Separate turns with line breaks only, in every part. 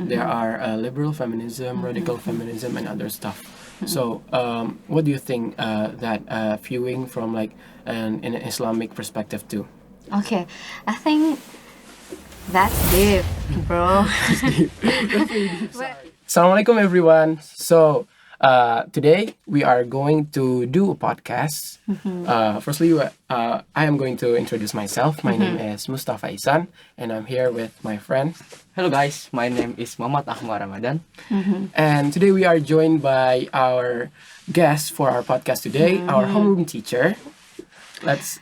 There are liberal feminism, radical feminism, and other stuff. So, what do you think that viewing from like an Islamic perspective too?
Okay, I think that's deep, bro.
Assalamualaikum everyone. So today we are going to do a podcast. Firstly, I am going to introduce myself. My name is Mustafa Ikhsan, and I'm here with my friend.
Hello guys, my name is Muhammad Ahmad Ramadan.
And today we are joined by our guest for our podcast today, our homeroom teacher. Let's.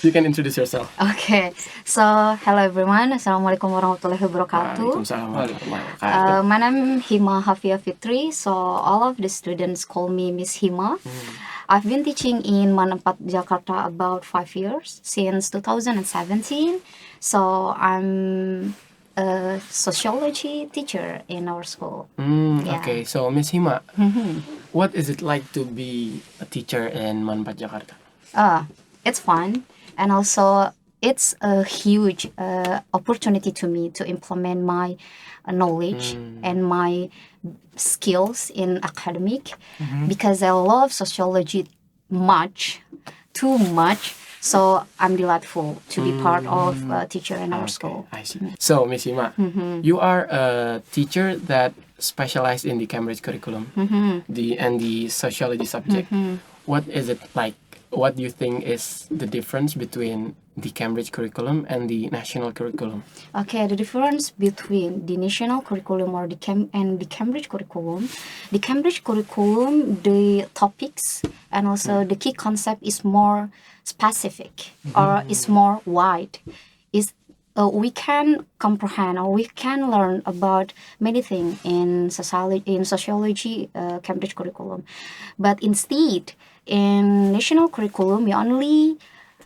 You can introduce yourself.
Okay, so hello everyone. Assalamualaikum warahmatullahi wabarakatuh.
Waalaikumsalam warahmatullahi wabarakatuh.
My name is Hima Hafia Fitri, so all of the students call me Miss Hima. I've been teaching in Manampat, Jakarta about 5 years, since 2017. So I'm a sociology teacher in our school. Yeah.
Okay, so Miss Hima, what is it like to be a teacher in Manampat, Jakarta?
It's fun, and also it's a huge opportunity to me to implement my knowledge and my skills in academic, because I love sociology too much. So I'm delightful to be part of a teacher in our school.
I see. So Miss Hima, you are a teacher that specialized in the Cambridge curriculum, the sociology subject. What is it like? What do you think is the difference between the Cambridge curriculum and the national curriculum?
Okay, the difference between the national curriculum or the Cambridge curriculum, the topics and also the key concept is more specific or is more wide. We can comprehend or we can learn about many things in sociology Cambridge curriculum, but instead in national curriculum we only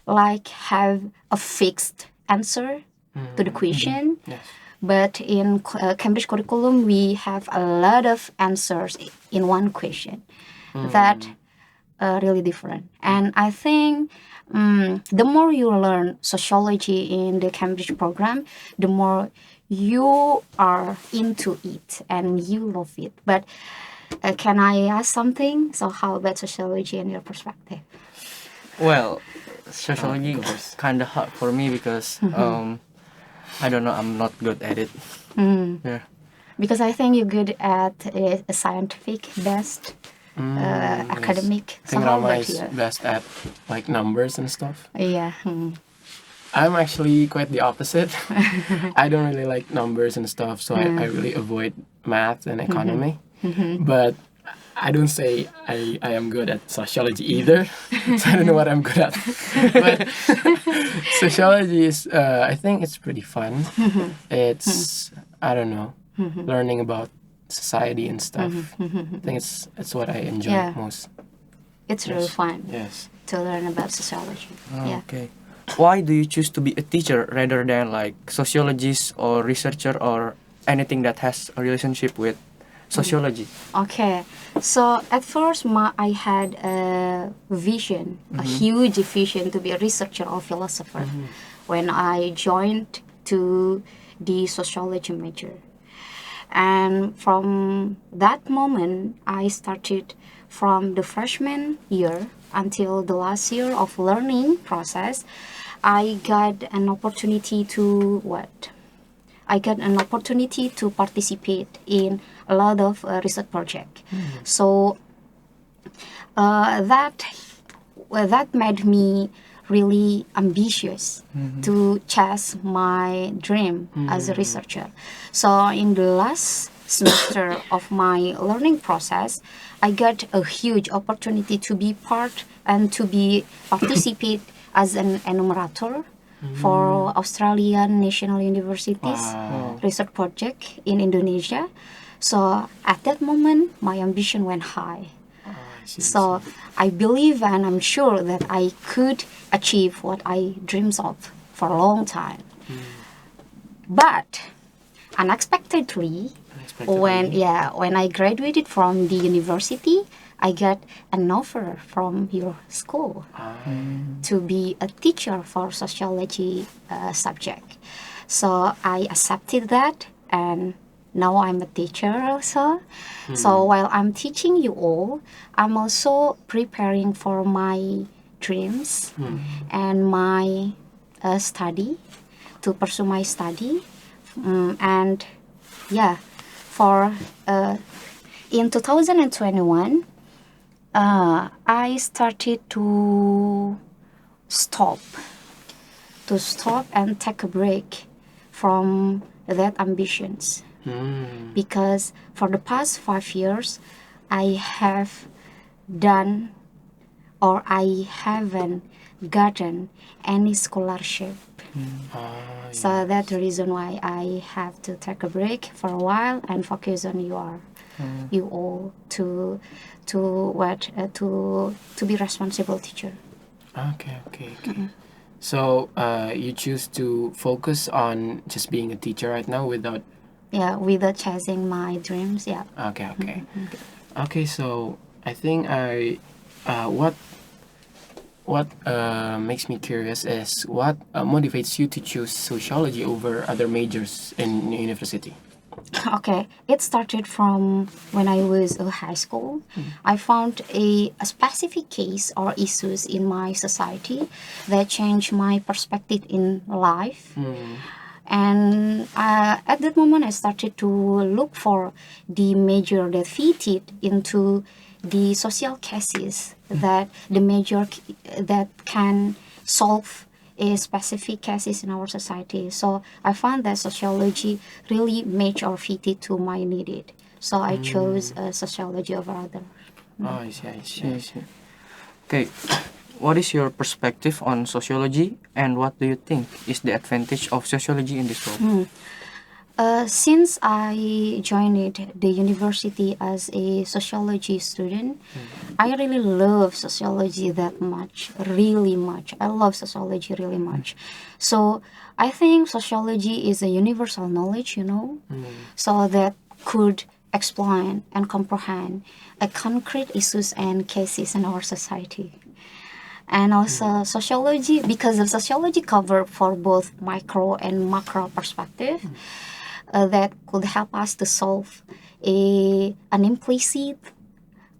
like have a fixed answer to the question.
Yes.
But in Cambridge curriculum we have a lot of answers in one question. That really different, and I think the more you learn sociology in the Cambridge program, the more you are into it and you love it. But can I ask something? So how about sociology in your perspective?
Well, sociology was kind of hard for me because I don't know, I'm not good at it. Yeah.
Because I think you're good at a scientific based academic.
I think
how
Rama
about
is
you?
best at like numbers and stuff.
Yeah.
I'm actually quite the opposite. I don't really like numbers and stuff, so I really avoid math and economy. But I don't say I am good at sociology either, so I don't know what I'm good at. But sociology is, I think it's pretty fun. It's, I don't know, learning about society and stuff. I think it's what I enjoy
Yeah.
most.
It's really fun
Yes.
to learn about sociology. Yeah.
Okay. Why do you choose to be a teacher rather than like sociologist or researcher or anything that has a relationship with sociology?
Okay, so at first I had a vision, a huge vision to be a researcher or philosopher when I joined to the sociology major. And from that moment, I started from the freshman year until the last year of learning process. I got an opportunity to participate in a lot of research projects. So that made me really ambitious to chase my dream as a researcher. So in the last semester of my learning process, I got a huge opportunity to be part and to be participate as an enumerator for Australian National University's research project in Indonesia. So at that moment, my ambition went high. So I believe and I'm sure that I could achieve what I dreamed of for a long time. But unexpectedly, when I graduated from the university, I got an offer from your school to be a teacher for sociology subject. So I accepted that and now I'm a teacher also. So while I'm teaching you all, I'm also preparing for my dreams and my study, to pursue my study. And yeah, for in 2021, I started to stop and take a break from that ambitions, because for the past 5 years I have done, or I haven't gotten any scholarship. So that's the reason why I have to take a break for a while and focus on you all to be responsible teacher.
Okay. So you choose to focus on just being a teacher right now without.
Yeah, without chasing my dreams. Yeah.
Okay. So I think what makes me curious is what motivates you to choose sociology over other majors in university.
Okay, it started from when I was in high school. I found a specific case or issues in my society that changed my perspective in life. And at that moment, I started to look for the major that fitted into the social cases, that the major that can solve a specific cases in our society. So I found that sociology really matched or fitted to my needed. So I chose sociology over other.
Oh, I see.
Okay, what is your perspective on sociology, and what do you think is the advantage of sociology in this role?
Since I joined the university as a sociology student, I really love sociology that much, really much. I love sociology really much. So I think sociology is a universal knowledge, so that could explain and comprehend a concrete issues and cases in our society. And also sociology, because of sociology cover for both micro and macro perspective, that could help us to solve an implicit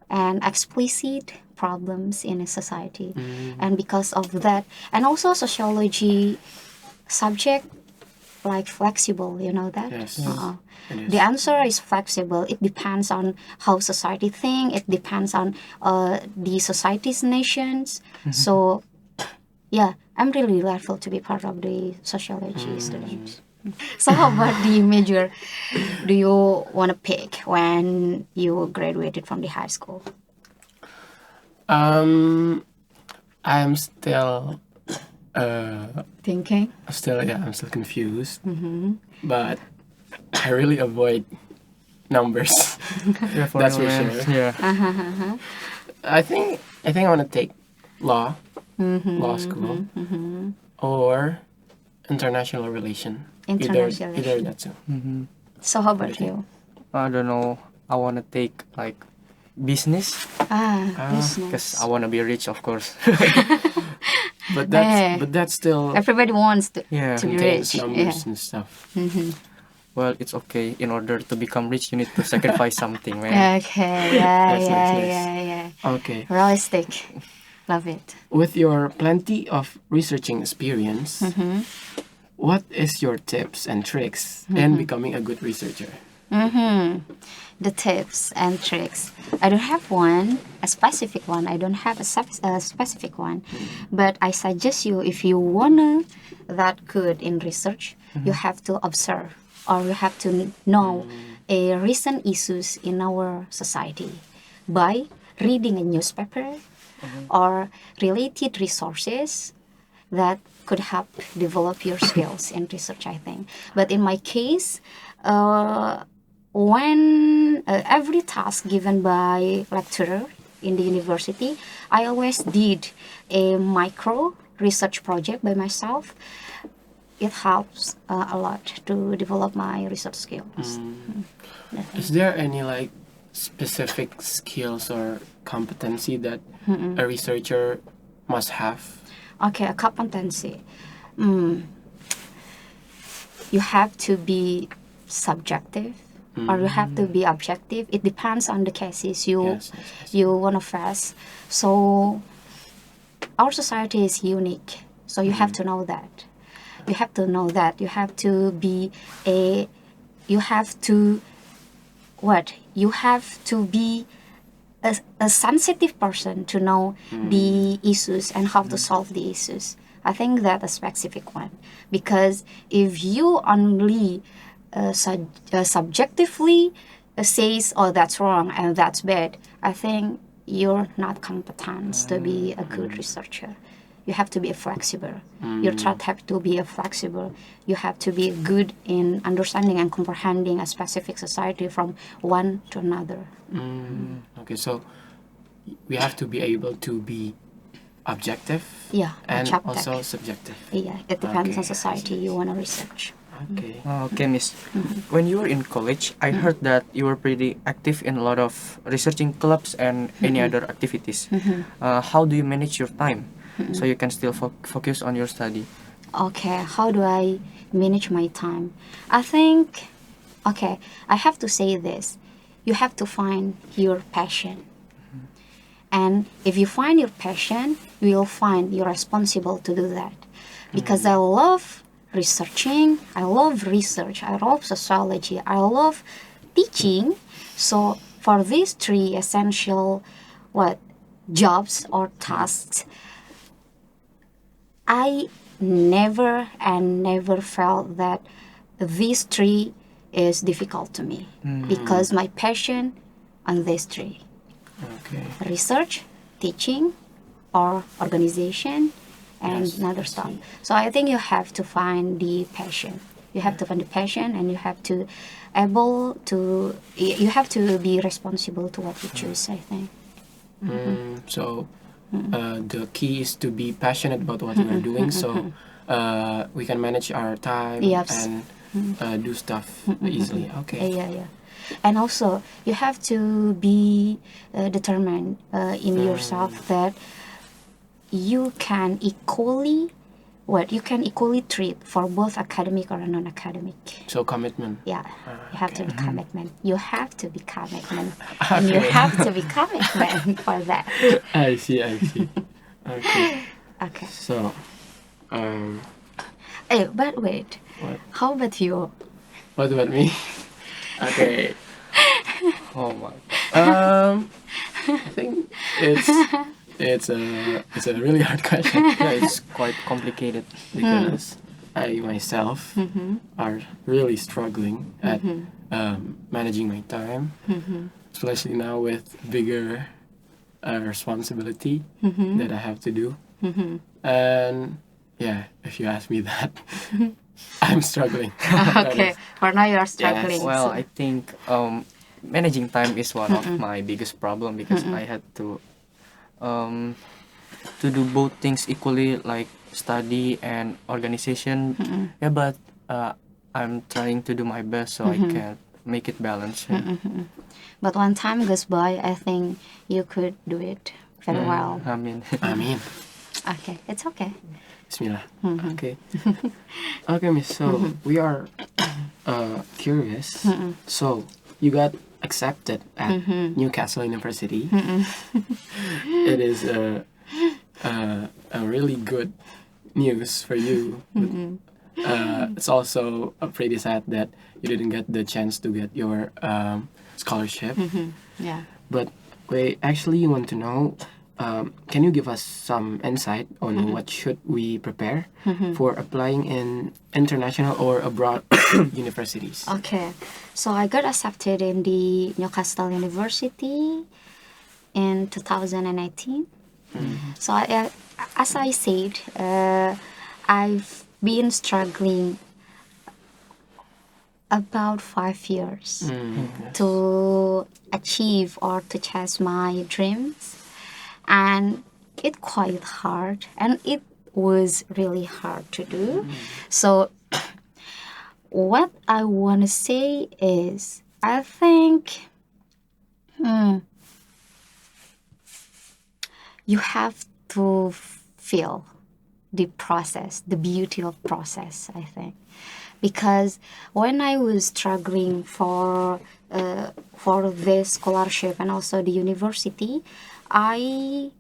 and explicit problems in a society. And because of that, and also sociology subject like flexible, you know that?
Yes. It is.
The answer is flexible. It depends on how society think. It depends on the society's nations. So yeah, I'm really grateful to be part of the sociology students. So how about the major do you want to pick when you graduated from the high school?
I'm still
Thinking.
I'm still confused. But I really avoid numbers.
Yeah, for
That's
real,
for
man.
sure.
Yeah.
I think I want to take law school, or international relation.
International
Either that too.
So how about you?
I don't know. I wanna take like business,
Business.
because I wanna be rich, of course.
But
Eh.
that's still
Everybody wants to
Yeah.
be
contains
rich.
numbers and stuff.
Well, it's okay. In order to become rich, you need to sacrifice something, man.
Okay, yeah,
That's nice.
yeah.
Okay.
Realistic. Love it.
With your plenty of researching experience, what is your tips and tricks in becoming a good researcher?
The tips and tricks. I don't have a specific one. I don't have a specific one. But I suggest you, if you wanna that good in research, you have to observe, or you have to know a recent issues in our society by reading a newspaper or related resources that could help develop your skills in research, I think. But in my case, when every task given by lecturer in the university, I always did a micro research project by myself. It helps a lot to develop my research skills.
Is there any like specific skills or competency that a researcher must have?
Okay, a competency. You have to be subjective or you have to be objective. It depends on the cases you
Yes, yes, yes.
you want to face. So our society is unique. So you have to know that. You have to know that. You have to be a. You have to what? You have to be a sensitive person to know the issues and how to solve the issues. I think that a specific one, because if you only subjectively says, "Oh, that's wrong and that's bad," I think you're not competent to be a good researcher. You have to be flexible. Your thought have to be flexible. You have to be good in understanding and comprehending a specific society from one to another.
Okay, so we have to be able to be objective
Yeah,
and
objective.
also subjective.
Yeah, it depends
Okay,
on society you want to research.
Okay.
Okay, Miss. When you were in college, I heard that you were pretty active in a lot of researching clubs and any other activities. How do you manage your time so you can still focus on your study?
Okay, how do I manage my time? I think, okay, I have to say this. You have to find your passion. And if you find your passion, you will find you're responsible to do that. Because I love researching, I love research, I love sociology, I love teaching. So for these three essential jobs or tasks, I never felt that these three is difficult to me because my passion on these three:
Okay.
research, teaching, or organization, and
Yes,
another
I
stuff.
see.
So I think you have to find the passion. You have to find the passion, and you have to you have to be responsible to what you choose. I think.
So the key is to be passionate about what we're doing, so we can manage our time
Yes.
and do stuff easily. Okay.
Yeah. And also, you have to be determined in yourself that you can equally treat for both academic or non-academic.
So commitment.
Yeah, you have to be commitment. You have to be commitment, and you have to be commitment for that.
I see. Okay.
Okay.
So,
Hey, but wait.
what?
How about you?
What about me? Okay.
Oh my.
I think it's a really hard question
Yeah, it's quite complicated.
because I myself are really struggling at managing my time, especially now with bigger responsibility that I have to do. And yeah, if you ask me that, I'm struggling. That
Okay,
is-
for now you are struggling.
Well,
so-
I think managing time is one of my biggest problem because I had to do both things equally, like study and organization. Yeah, but I'm trying to do my best so I can make it balanced.
But when time goes by, I think you could do it very well.
I mean,
I mean,
Okay, it's okay.
Bismillah. Okay. Okay, Miss. So we are curious. So you got accepted at Newcastle University. It is a really good news for you. It's also pretty sad that you didn't get the chance to get your scholarship.
Yeah.
But we actually want to know, can you give us some insight on what should we prepare for applying in international or abroad universities?
Okay, so I got accepted in the Newcastle University in 2018. So as I said, I've been struggling about 5 years to achieve or to chase my dreams, and it quite hard, and it was really hard to do. So what I want to say is, I think you have to feel the process, the beauty of process, I think. because when I was struggling for this scholarship and also the university, I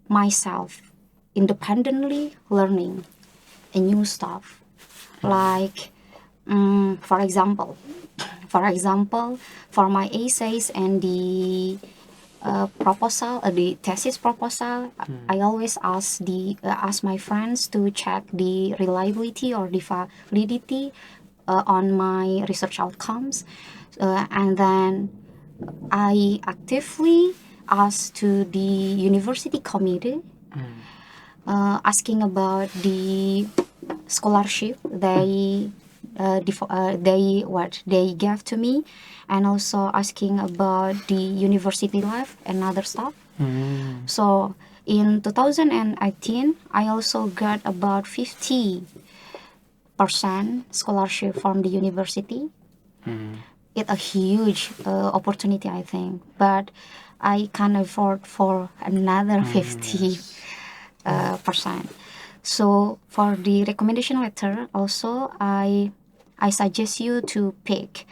myself independently learning a new stuff, like for example, for my essays and the the thesis proposal, I always ask my friends to check the reliability or the validity on my research outcomes, and then I actively ask to the university committee, asking about the scholarship they gave to me, and also asking about the university life and other stuff. So in 2018, I also got about 50% scholarship from the university. It's a huge opportunity, I think, but I can't afford for another 50 percent. So for the recommendation letter, also I suggest you to pick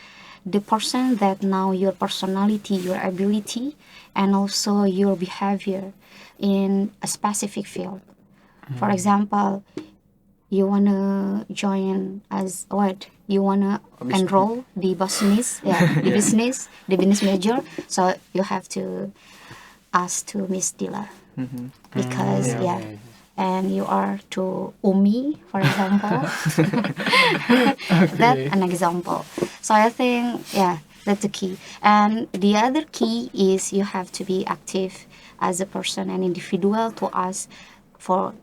the person that know your personality, your ability, and also your behavior in a specific field. For example, you wanna join as what? You wanna enroll the business, the business major. So you have to ask to Miss Dila, because and you are to Umi, for example. That's an example. So I think, that's the key. And the other key is you have to be active as a person and individual to ask for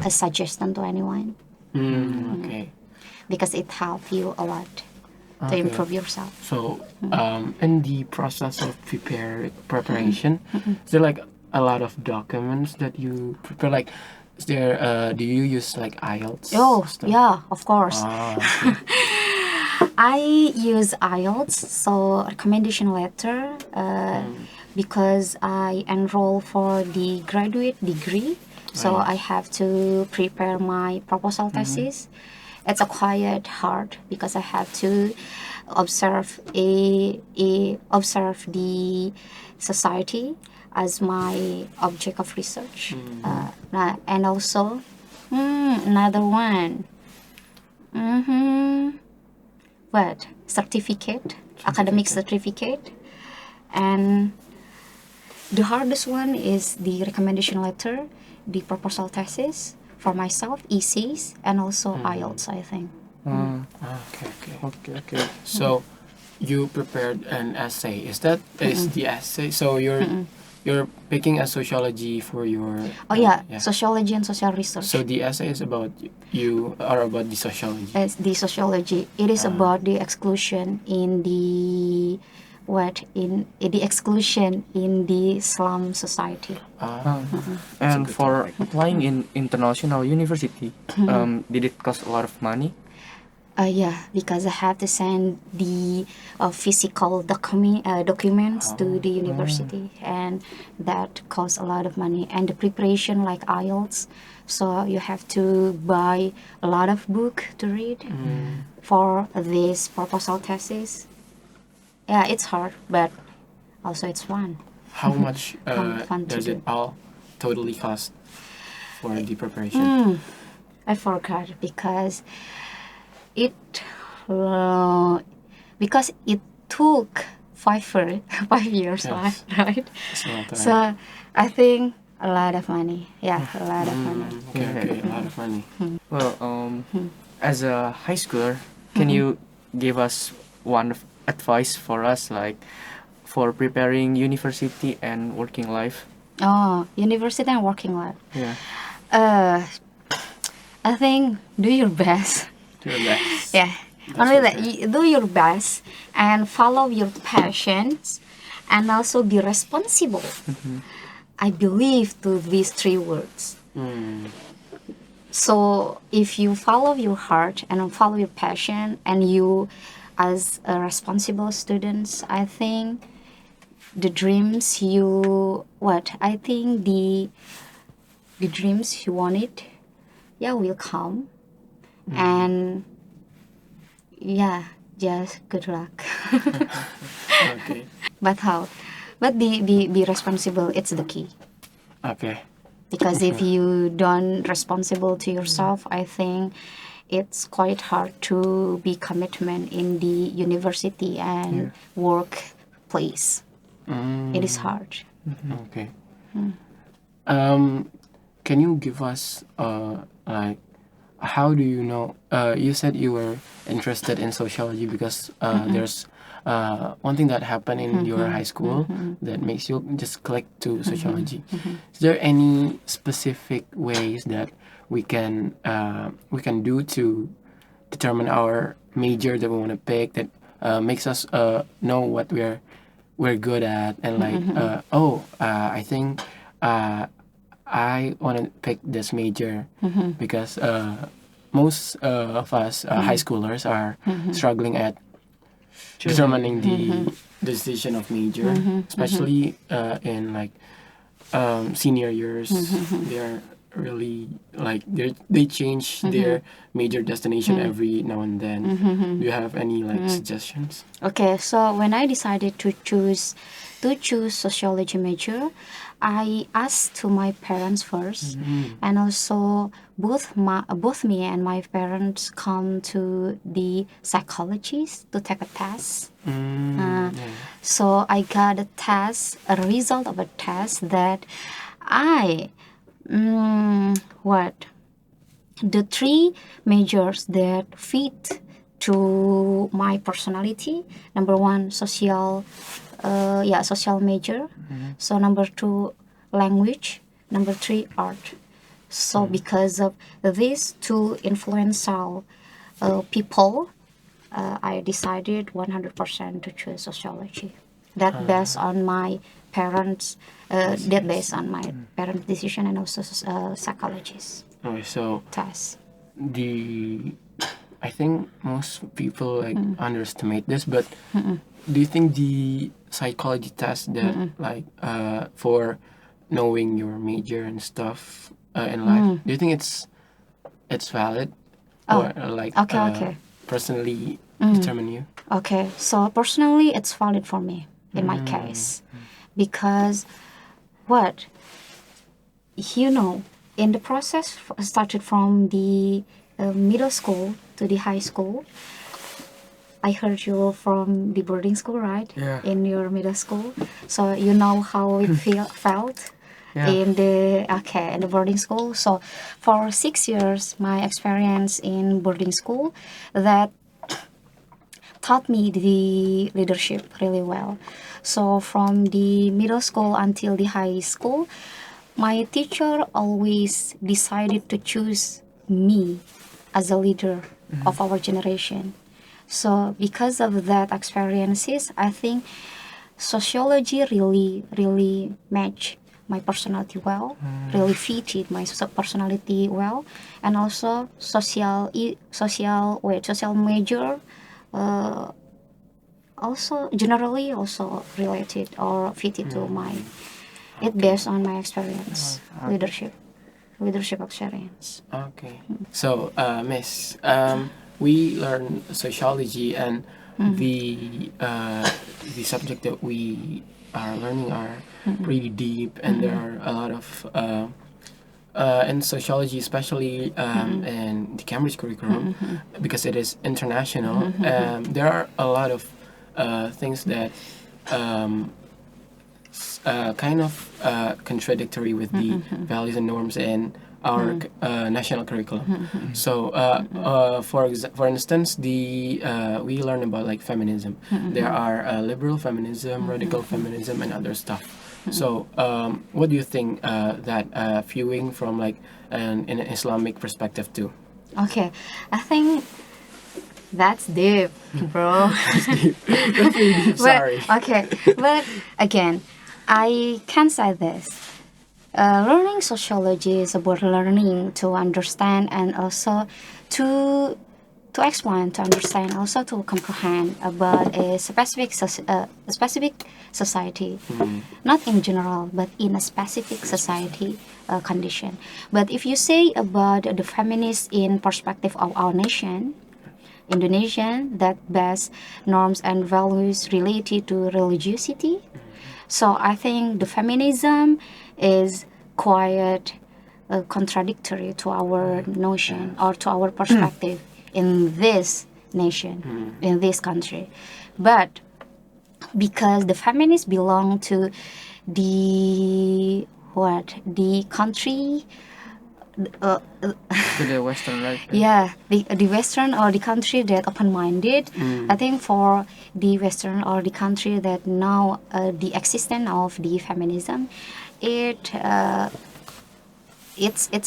a suggestion to anyone,
Okay.
because it helps you a lot to
Okay.
improve yourself.
So, in the process of preparation, is there like a lot of documents that you prepare? Like, is there? Do you use like IELTS?
Oh,
stuff?
yeah, of course.
Okay.
I use IELTS, so recommendation letter, because I enroll for the graduate degree. So I have to prepare my proposal thesis. It's a quite hard because I have to observe observe the society as my object of research, and also another one. What? Certificate, academic certificate. And the hardest one is the recommendation letter, the proposal thesis for myself, ECs, and also IELTS, I think.
Okay. So, you prepared an essay. Is the essay? So you're picking a sociology for your.
Oh yeah, sociology and social research.
So the essay is about you or about the sociology.
It's the sociology. It is about the exclusion in the the exclusion in the slum society.
And for applying in international university, did it cost a lot of money?
Yeah, because I have to send the physical documents to the university, and that costs a lot of money. And the preparation, like IELTS, so you have to buy a lot of book to read for this proposal thesis. Yeah, it's hard, but also it's fun.
How much
fun to
does it
do.
all totally cost for the preparation?
I forgot because it took 5 years,
Yes.
right?
It's a lot of time.
So I think a lot of money. Yeah, a lot of money.
Okay, a lot of money.
Well, as a high schooler, can you give us one advice for us, like for preparing university and working life?
Oh, university and working life.
Yeah.
I think do your best.
Do your best.
Yeah, only that. Do your best and follow your passions, and also be responsible. I believe to these 3 words. So if you follow your heart and follow your passion, and you as a responsible students, I think the dreams I think the dreams you wanted, will come. And yeah, just good luck.
Okay.
But how? But be responsible. It's the key.
Okay.
Because if you don't responsible to yourself, I think it's quite hard to be commitment in the university and workplace. It is hard.
Okay. Um, can you give us like how do you know? You said you were interested in sociology because there's one thing that happened in your high school that makes you just click to sociology. Is there any specific ways that we can do to determine our major that we want to pick that makes us know what we're good at and like I think I want to pick this major because most of us high schoolers are struggling at determining the decision of major, especially in like senior years. They're really like they change their major destination every now and then. Do you have any like suggestions?
Okay, so when I decided to choose sociology major, I asked to my parents first, and also both me and my parents come to the psychologist to take a test. So I got a result of a test that I what the three majors that fit to my personality. Number one, social major. So number two, language. Number three, art. So because of these two influential people, I decided 100% to choose sociology. That based on my parents, that based on my parents' decision and also psychologist
Okay, so
test.
the I think most people like underestimate this, but do you think the psychology test that like for knowing your major and stuff in life, do you think it's valid or like
Okay.
personally determine you?
Okay, so personally, it's valid for me in my case because what in the process started from the middle school to the high school. I heard you from the boarding school, right?
Yeah.
In your middle school, so you know how it felt
Yeah.
in the boarding school. So for 6 years, my experience in boarding school that taught me the leadership really well. So from the middle school until the high school, my teacher always decided to choose me as a leader of our generation. So because of that experiences, I think sociology really matched my personality well, really fitted my personality well, and also social major also generally also related or fitted to my it based on my experience leadership experience.
Okay. So, Miss, we learn sociology, and the subject that we are learning are pretty deep, and there are a lot of in sociology, especially in the Cambridge curriculum, because it is international. There are a lot of things that kind of contradictory with the values and norms in our national curriculum. So, for instance, we learn about like feminism. There are liberal feminism, radical feminism, and other stuff. So, what do you think that viewing from like an Islamic perspective too?
Okay, I think that's deep, bro.
Sorry.
Okay, but again, I can say this. Learning sociology is about learning to understand and also to explain, to understand, also to comprehend about a specific society, not in general, but in a specific society condition. But if you say about the feminists in perspective of our nation, Indonesian that base norms and values related to religiosity. So I think the feminism is quite contradictory to our notion or to our perspective in this nation, in this country. But because the feminists belong to the country,
To the Western, right?
yeah, the Western or the country that open-minded. I think for the Western or the country that now the existence of the feminism, it's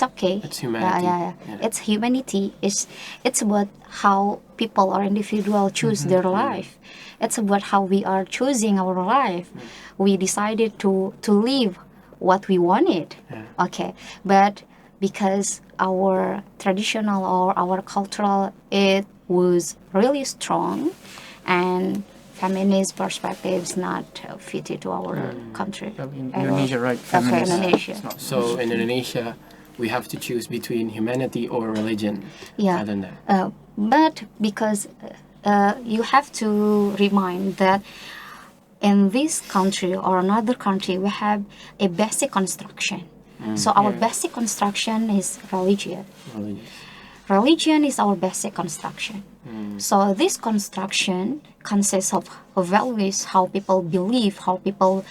okay.
It's humanity.
Yeah. It's humanity. It's about how people or individual choose their life. It's about how we are choosing our life. We decided to live what we wanted. Okay, but because our traditional or our cultural it was really strong, and feminist perspectives not fitted to our country.
In
at all.
Indonesia, right?
Okay,
Feminist.
Indonesia.
It's not-
So in Indonesia, we have to choose between humanity or religion.
Yeah.
Other than that.
But because you have to remind that in this country or another country, we have a basic construction. So our basic construction is religion.
Religious.
Religion is our basic construction. So this construction consists of values, how people believe, how people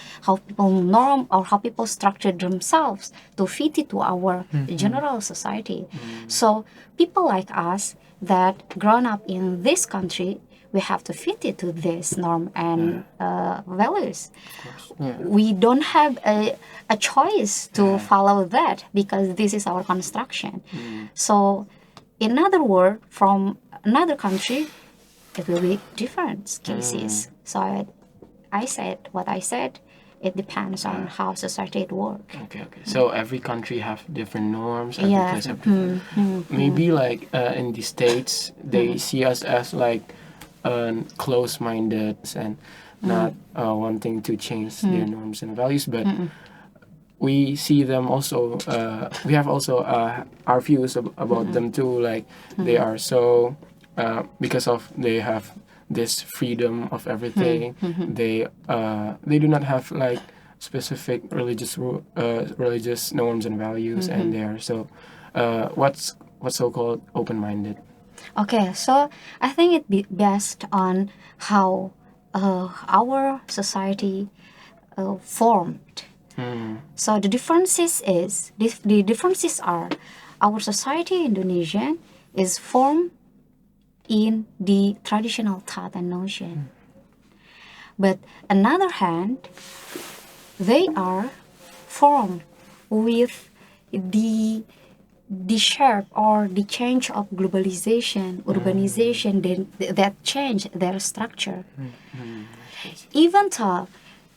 norm, or how people structure themselves to fit into our general society. So people like us that grown up in this country, we have to fit it to this norm and values.
Yeah.
We don't have a choice to follow that because this is our construction. So in other words, from another country, it will be different cases. So I said what I said. It depends on how society it works.
Okay. So every country have different norms. Every
Yeah.
place have different. Maybe like in the States, they see us as like close-minded and not wanting to change their norms and values, but we see them also. We have also our views about them too. Like they are so because of they have this freedom of everything. They do not have like specific religious norms and values, and they are so what's so-called open-minded.
Okay, so I think it be based on how our society formed. So the differences are our society in Indonesia is formed in the traditional thought and notion. But another hand, they are formed with the shape or the change of globalization, urbanization, that change their structure. Even though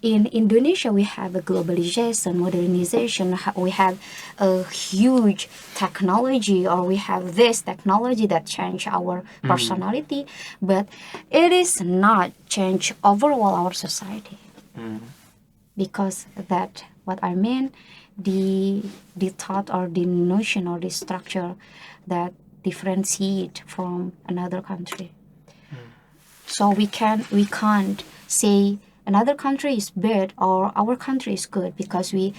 in Indonesia we have a globalization, modernization, we have a huge technology, or we have this technology that change our personality, but it is not change overall our society. Because that, what I mean, the thought or the notion or the structure that differentiate from another country. So we can't say another country is bad or our country is good because we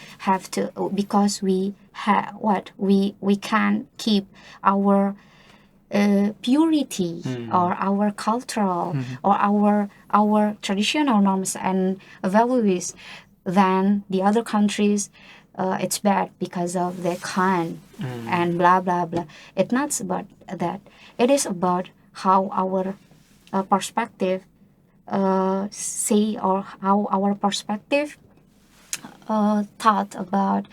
can keep our purity or our cultural or our traditional norms and values than the other countries. It's bad because of the Khan and blah blah blah. It's not about that. It is about how our perspective say, or how our perspective thought about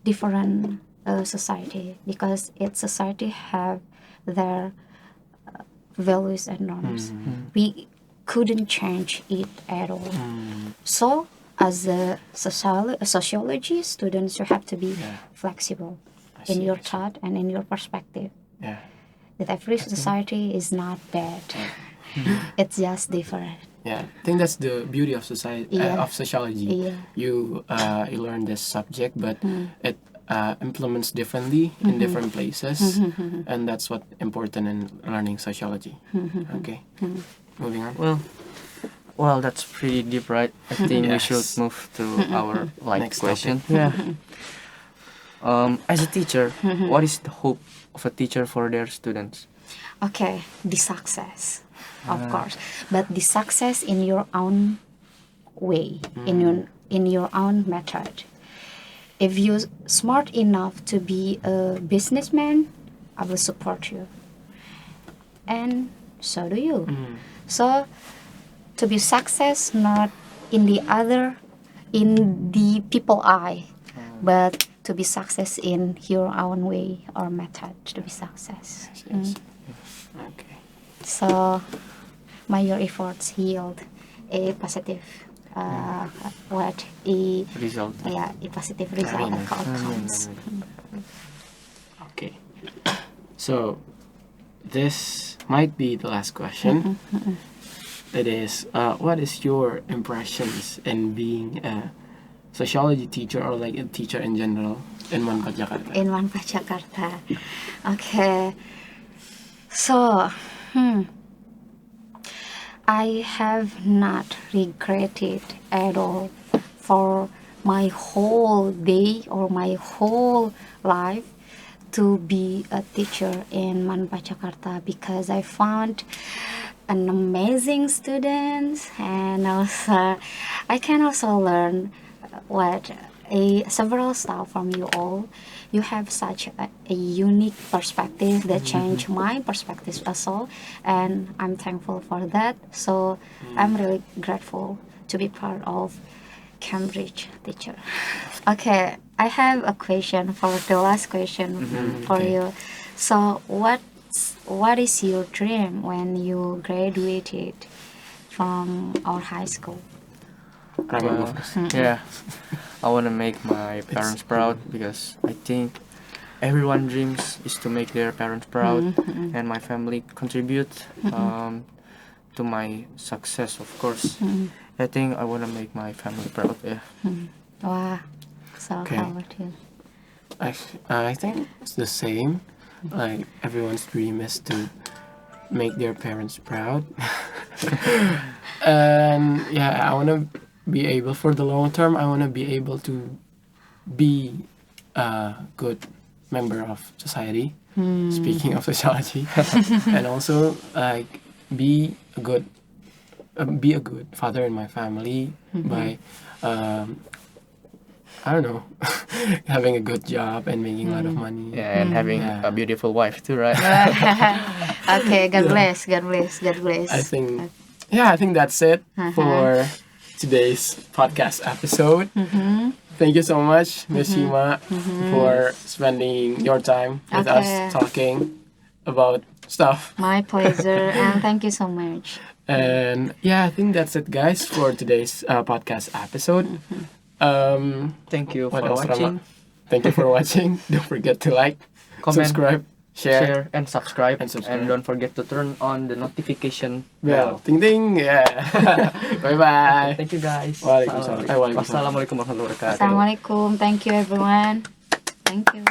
different society, because each society have their values and norms. We couldn't change it at all. So as a sociology students, you have to be flexible in your thought and in your perspective.
Yeah.
That every society is not bad. It's just different.
Yeah, I think that's the beauty of society of sociology.
Yeah.
You learn this subject, but it implements differently in different places, and that's what important in learning sociology. Okay, moving on.
Well, that's pretty deep, right? I think we should
Yes.
move to our
Next
question.
topic.
Yeah. As a teacher, what is the hope of a teacher for their students?
Okay, the success, of course, but the success in your own way, in your own method. If you're smart enough to be a businessman, I will support you, and so do you. So to be success not in the people eye, but to be success in your own way or method to be success.
Yes. Okay.
So may your efforts yield a positive what a
Result.
a positive result and outcomes.
Okay. So this might be the last question. It is, what is your impressions in being a sociology teacher or like a teacher in general in Manpat Jakarta?
In Manpat Jakarta. Okay. So, I have not regretted at all for my whole day or my whole life to be a teacher in Manpat Jakarta, because I found an amazing student, and also I can also learn several stuff from you all. You have such a unique perspective that changed my perspective also, and I'm thankful for that. So I'm really grateful to be part of Cambridge teacher. Okay, I have a question for the last question for
okay.
you. So what is your dream when you graduated from our high school?
Rama, go first.
Yeah, I want to make my parents proud, because I think everyone dreams is to make their parents proud, and my family contribute to my success, of course. I think I want to make my family proud. Yeah.
Wow. So
Okay.
how about you?
I think it's the same. Like everyone's dream is to make their parents proud. And yeah, I want to be able, for the long term, I want to be able to be a good member of society. Speaking of sociology, and also like be a good father in my family by I don't know, having a good job and making a lot of money.
Yeah, and having
Yeah.
a beautiful wife too, right?
Okay, God bless, God bless, God bless.
I think that's it for today's podcast episode. Thank you so much, Miss Shima, for spending your time with
Okay.
us talking about stuff.
My pleasure, and thank you so much.
And yeah, I think that's it, guys, for today's podcast episode.
Thank you for
What else, Rama?
watching.
Thank you for watching. Don't forget to like,
Comment,
subscribe, share.
share, and subscribe.
And subscribe.
And don't forget to turn on the notification
Bell.
bell.
Ding ding. Yeah. Bye bye.
Thank you, guys.
Waalaikumsalam.
Wassalamualaikum warahmatullahi wabarakatuh.
Assalamualaikum. Thank you, everyone. Thank you.